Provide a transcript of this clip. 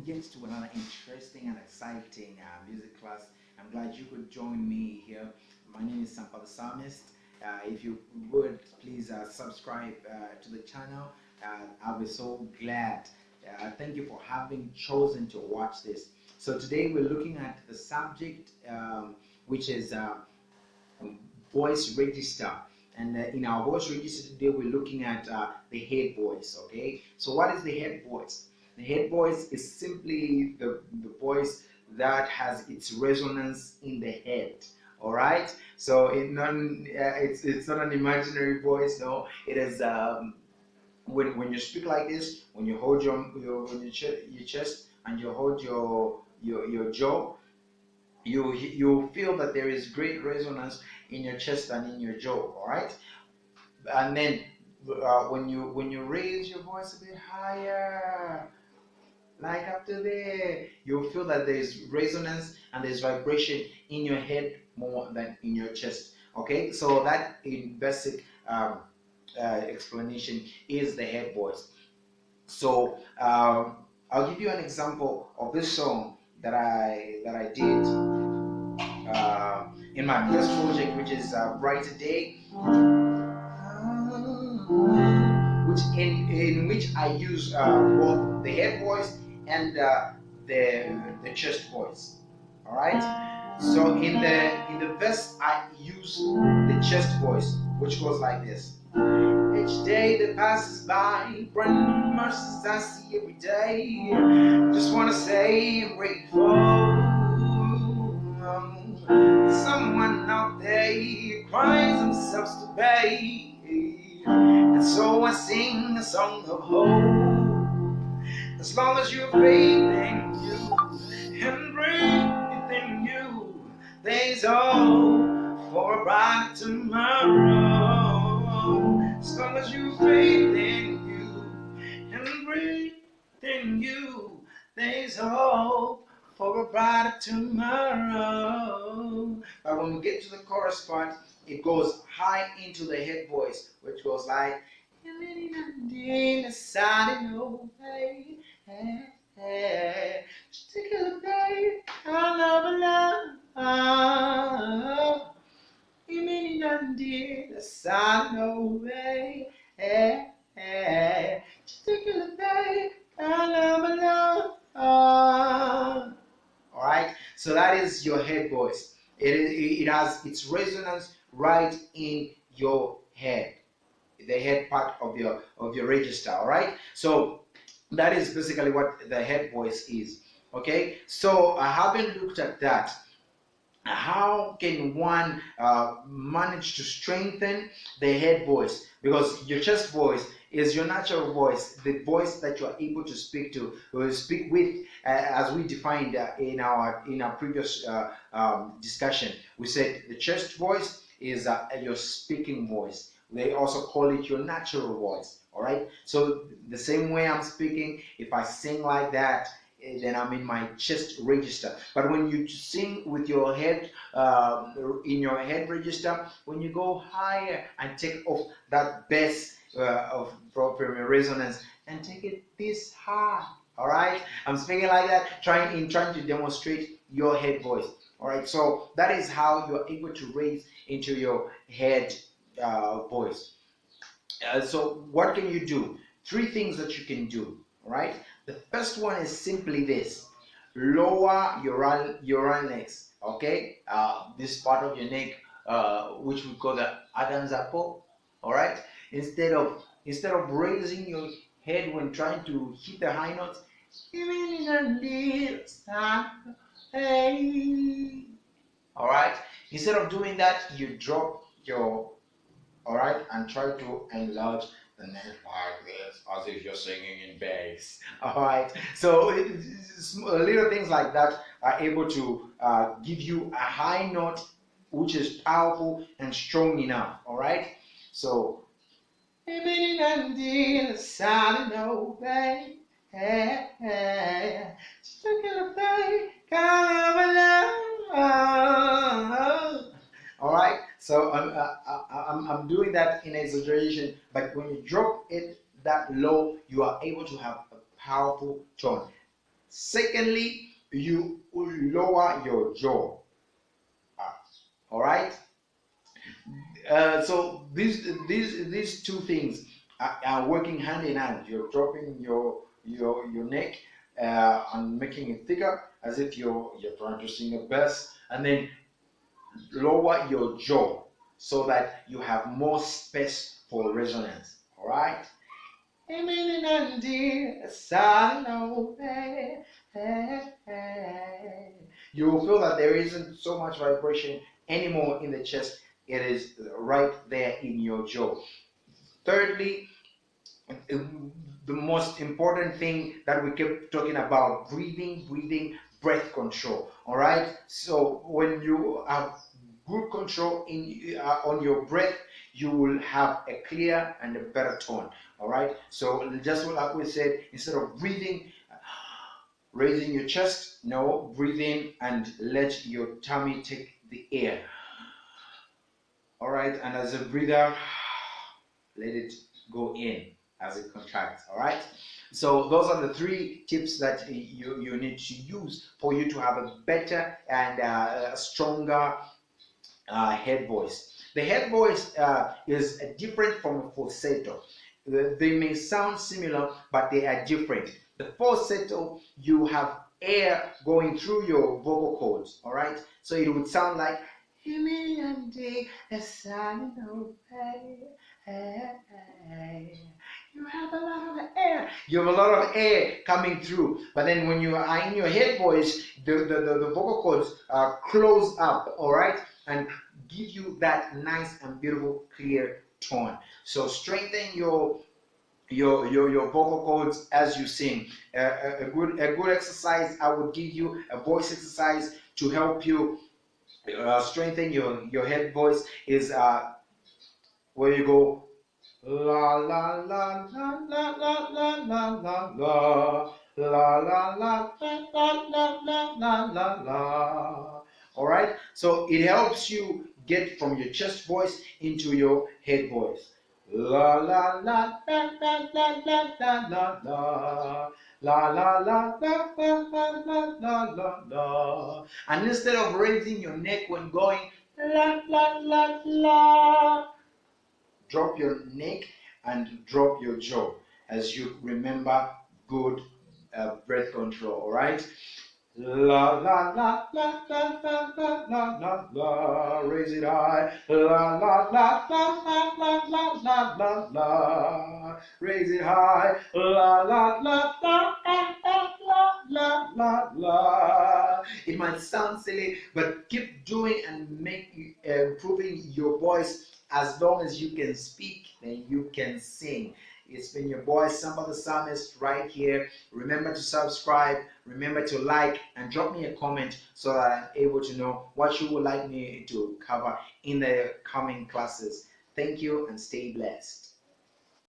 get to another interesting and exciting music class. I'm glad you could join me here. My name is Sampa The Psalmist. If you would please subscribe to the channel, I'll be so glad. Thank you for having chosen to watch this. So today we're looking at the subject, which is voice register. And in our voice register today, we're looking at the head voice. Okay, so what is the head voice? The head voice is simply the voice that has its resonance in the head. All right, so it's not an imaginary voice. No, it is when you speak like this, when you hold your chest and you hold your jaw, you feel that there is great resonance in your chest and in your jaw. All right, and then when you raise your voice a bit higher, like up to there, you'll feel that there's resonance and there's vibration in your head more than in your chest. Okay, so that in basic explanation is the head voice. So I'll give you an example of this song that I did in my first project, which is Brighter Day, which in which I use both the head voice and the chest voice. All right. So in the verse I use the chest voice, which goes like this. Each day that passes by, brand new mercies I see every day. Just wanna say I'm grateful. Someone out there cries themselves to pay, and so I sing a song of hope. As long as you're breathing you and breathing you, there's hope for a brighter tomorrow. As long as you're breathing you and breathing you, there's hope for a brighter tomorrow. But when we get to the chorus part, it goes high into the head voice, which goes like, just take a day, I love love. The sun away, just take a day, I love. All right, so that is your head voice. It has its resonance right in your head, the head part of your register. All right, so that is basically what the head voice is. Okay, so I haven't looked at that. How can one manage to strengthen the head voice? Because your chest voice is your natural voice, the voice that you are able to speak to, or speak with, as we defined in our previous discussion. We said the chest voice is your speaking voice. They also call it your natural voice. All right. So the same way I'm speaking, if I sing like that, then I'm in my chest register. But when you sing with your head in your head register, when you go higher and take off that bass from your resonance and take it this high. All right, I'm speaking like that, trying to demonstrate your head voice. All right, so that is how you're able to raise into your head voice. So what can you do? 3 things that you can do. All right. The first one is simply this: lower your legs. Okay, this part of your neck, which we call the Adam's apple. All right. Instead of raising your head when trying to hit the high notes, all right. Instead of doing that, you drop your, all right, and try to enlarge the neck like this, as if you're singing in bass. All right, so little things like that are able to give you a high note which is powerful and strong enough. All right, so all right, so I'm doing that in exaggeration, but when you drop it that low, you are able to have a powerful tone. Secondly, you will lower your jaw. All right. So these two things are working hand in hand. You're dropping your neck and making it thicker, as if you're trying to sing a bass, and then lower your jaw so that you have more space for resonance. All right. You will feel that there isn't so much vibration anymore in the chest. It is right there in your jaw. Thirdly, the most important thing that we kept talking about, breathing, breath control. All right. So when you have good control in on your breath, you will have a clear and a better tone. All right. So just like we said, instead of breathing, raising your chest, no, breathe in and let your tummy take the air. All right. And as a breather, let it go in as it contracts. All right. So those are the three tips that you need to use for you to have a better and a stronger head voice. The head voice is different from a falsetto. They may sound similar, but they are different. The falsetto, you have air going through your vocal cords, all right? So it would sound like you have a lot of air. You have a lot of air coming through. But then when you are in your head voice, the vocal cords are close up, all right? And give you that nice and beautiful clear tone. So strengthen your vocal cords as you sing. A good exercise I would give you, a voice exercise to help you strengthen your head voice is where you go la la la la la la la la la la la la la la la la la la. All right, so it helps you get from your chest voice into your head voice. La la la la la la la la la la la la la la la la la la. And instead of raising your neck when going la la la la, drop your neck and drop your jaw as you remember good breath control. All right. La la la la la la la la la la. Raise it high. La la la la la la la la la la. Raise it high. La la la la la la la la la. It might sound silly, but keep doing and make improving your voice. As long as you can speak, then you can sing. It's been your boy Sampa the Psalmist right here. Remember to subscribe, remember to like, and drop me a comment so that I'm able to know what you would like me to cover in the coming classes. Thank you and stay blessed.